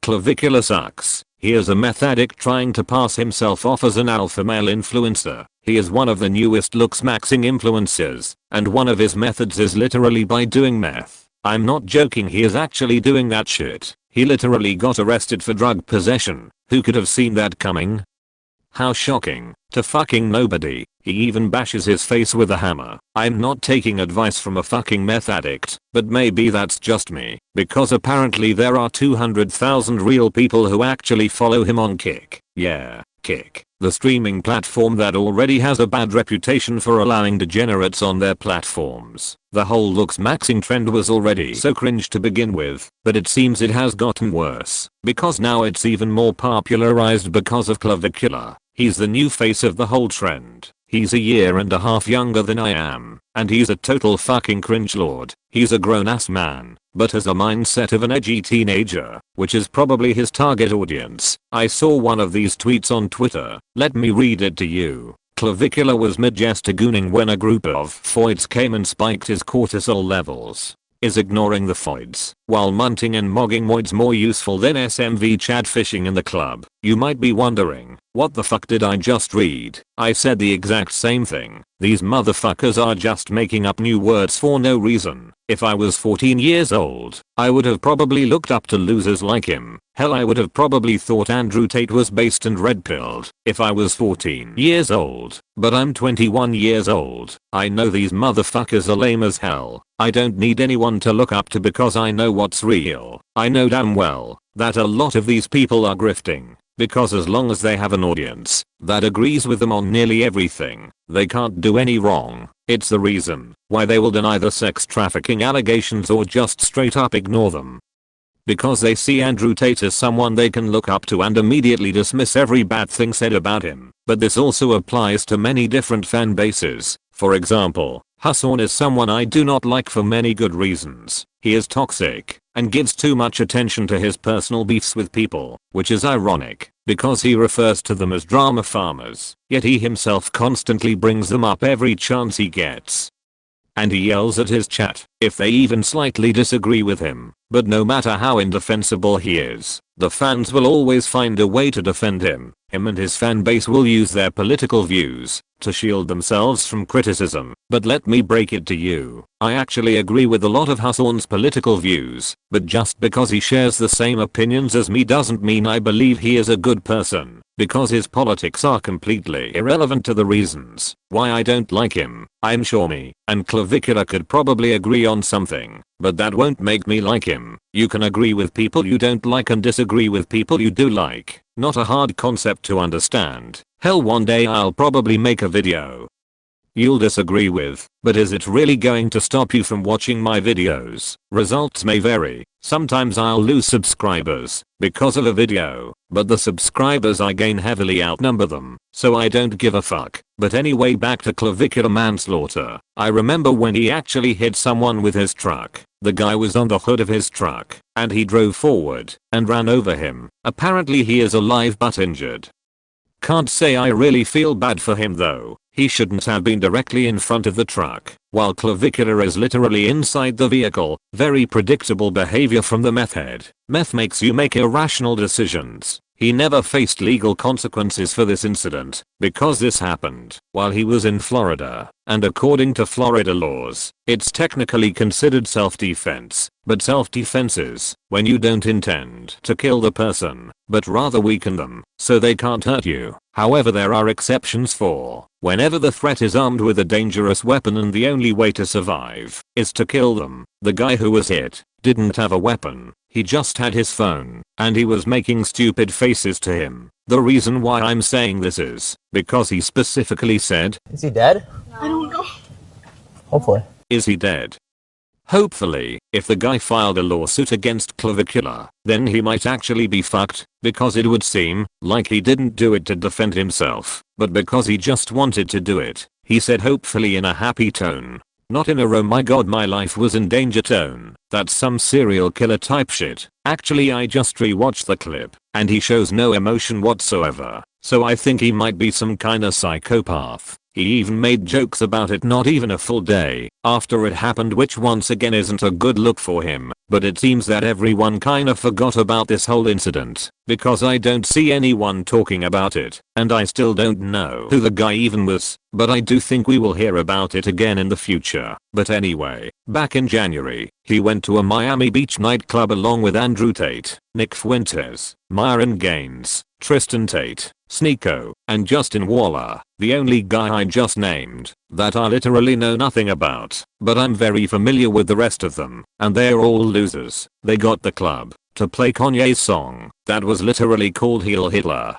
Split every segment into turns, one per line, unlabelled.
Clavicular Sucks. He is a meth addict trying to pass himself off as an alpha male influencer. He is one of the newest looksmaxxing influencers, and one of his methods is literally by doing meth. I'm not joking, he is actually doing that shit. He literally got arrested for drug possession. Who could have seen that coming? How shocking. To fucking nobody. He even bashes his face with a hammer. I'm not taking advice from a fucking meth addict, but maybe that's just me, because apparently there are 200,000 real people who actually follow him on Kick. Yeah, Kick, the streaming platform that already has a bad reputation for allowing degenerates on their platforms. The whole looksmaxxing trend was already so cringe to begin with, but it seems it has gotten worse, because now it's even more popularized because of Clavicular. He's the new face of the whole trend. He's a year and a half younger than I am, and he's a total fucking cringe lord. He's a grown-ass man, but has a mindset of an edgy teenager, which is probably his target audience. I saw one of these tweets on Twitter. Let me read it to you. Clavicular was mid-gestigooning when a group of foids came and spiked his cortisol levels. Is ignoring the foids while munting and mogging moids more useful than SMV chat fishing in the club? You might be wondering, what the fuck did I just read? I said the exact same thing. These motherfuckers are just making up new words for no reason. If I was 14 years old, I would have probably looked up to losers like him. Hell, I would have probably thought Andrew Tate was based and red-pilled if I was 14 years old. But I'm 21 years old. I know these motherfuckers are lame as hell. I don't need anyone to look up to because I know what's real. I know damn well that a lot of these people are grifting, because as long as they have an audience that agrees with them on nearly everything, they can't do any wrong. It's the reason why they will deny the sex trafficking allegations or just straight up ignore them. Because they see Andrew Tate as someone they can look up to and immediately dismiss every bad thing said about him. But this also applies to many different fan bases. For example, Hassan is someone I do not like for many good reasons. He is toxic and gives too much attention to his personal beefs with people, which is ironic because he refers to them as drama farmers, yet he himself constantly brings them up every chance he gets. And he yells at his chat if they even slightly disagree with him. But no matter how indefensible he is, the fans will always find a way to defend him. Him and his fan base will use their political views to shield themselves from criticism. But let me break it to you. I actually agree with a lot of Hassan's political views, but just because he shares the same opinions as me doesn't mean I believe he is a good person, because his politics are completely irrelevant to the reasons why I don't like him. I'm sure me and Clavicular could probably agree on something, but that won't make me like him. You can agree with people you don't like and disagree with people you do like. Not a hard concept to understand. Hell, one day I'll probably make a video you'll disagree with, but is it really going to stop you from watching my videos? Results may vary. Sometimes I'll lose subscribers because of a video, but the subscribers I gain heavily outnumber them, so I don't give a fuck. But anyway, back to clavicular manslaughter. I remember when he actually hit someone with his truck. The guy was on the hood of his truck, and he drove forward and ran over him. Apparently he is alive but injured. Can't say I really feel bad for him though. He shouldn't have been directly in front of the truck, while Clavicular is literally inside the vehicle. Very predictable behavior from the meth head. Meth makes you make irrational decisions. He never faced legal consequences for this incident, because this happened while he was in Florida, and according to Florida laws, it's technically considered self-defense. But self-defense is when you don't intend to kill the person, but rather weaken them, so they can't hurt you. However, there are exceptions for whenever the threat is armed with a dangerous weapon and the only way to survive is to kill them. The guy who was hit didn't have a weapon. He just had his phone, and he was making stupid faces to him. The reason why I'm saying this is because he specifically said,
"Is he dead?"
I don't know.
Hopefully.
Is he dead? Hopefully. If the guy filed a lawsuit against Clavicular, then he might actually be fucked, because it would seem like he didn't do it to defend himself, but because he just wanted to do it. He said hopefully in a happy tone, not in a "oh my god my life was in danger" tone. That's some serial killer type shit. Actually, I just rewatched the clip, and he shows no emotion whatsoever, so I think he might be some kinda psychopath. He even made jokes about it not even a full day after it happened, which once again isn't a good look for him. But it seems that everyone kinda forgot about this whole incident because I don't see anyone talking about it, and I still don't know who the guy even was, but I do think we will hear about it again in the future. But anyway, back in January, he went to a Miami Beach nightclub along with Andrew Tate, Nick Fuentes, Myron Gaines, Tristan Tate, Sneeko, and Justin Waller, the only guy I just named, that I literally know nothing about, but I'm very familiar with the rest of them, and they're all losers. They got the club to play Kanye's song that was literally called Heal Hitler.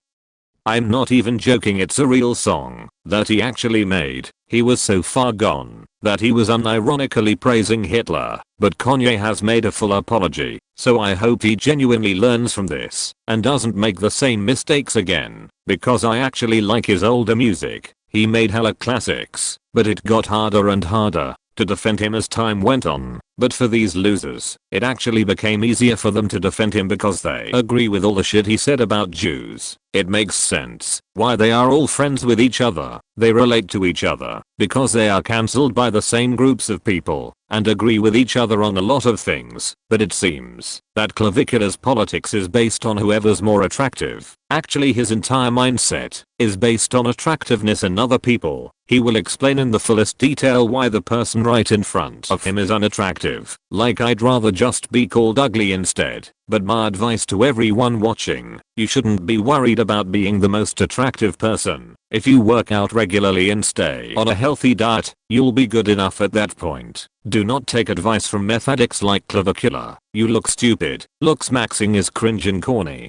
I'm not even joking, it's a real song that he actually made. He was so far gone that he was unironically praising Hitler, but Kanye has made a full apology, so I hope he genuinely learns from this and doesn't make the same mistakes again, because I actually like his older music. He made hella classics, but it got harder and harder to defend him as time went on. But for these losers, it actually became easier for them to defend him because they agree with all the shit he said about Jews. It makes sense why they are all friends with each other. They relate to each other because they are cancelled by the same groups of people and agree with each other on a lot of things. But it seems that Clavicular's politics is based on whoever's more attractive. Actually, his entire mindset is based on attractiveness in other people. He will explain in the fullest detail why the person right in front of him is unattractive. Like, I'd rather just be called ugly instead. But my advice to everyone watching, you shouldn't be worried about being the most attractive person. If you work out regularly and stay on a healthy diet, you'll be good enough at that point. Do not take advice from meth addicts like Clavicular. You look stupid. Looksmaxxing is cringe and corny.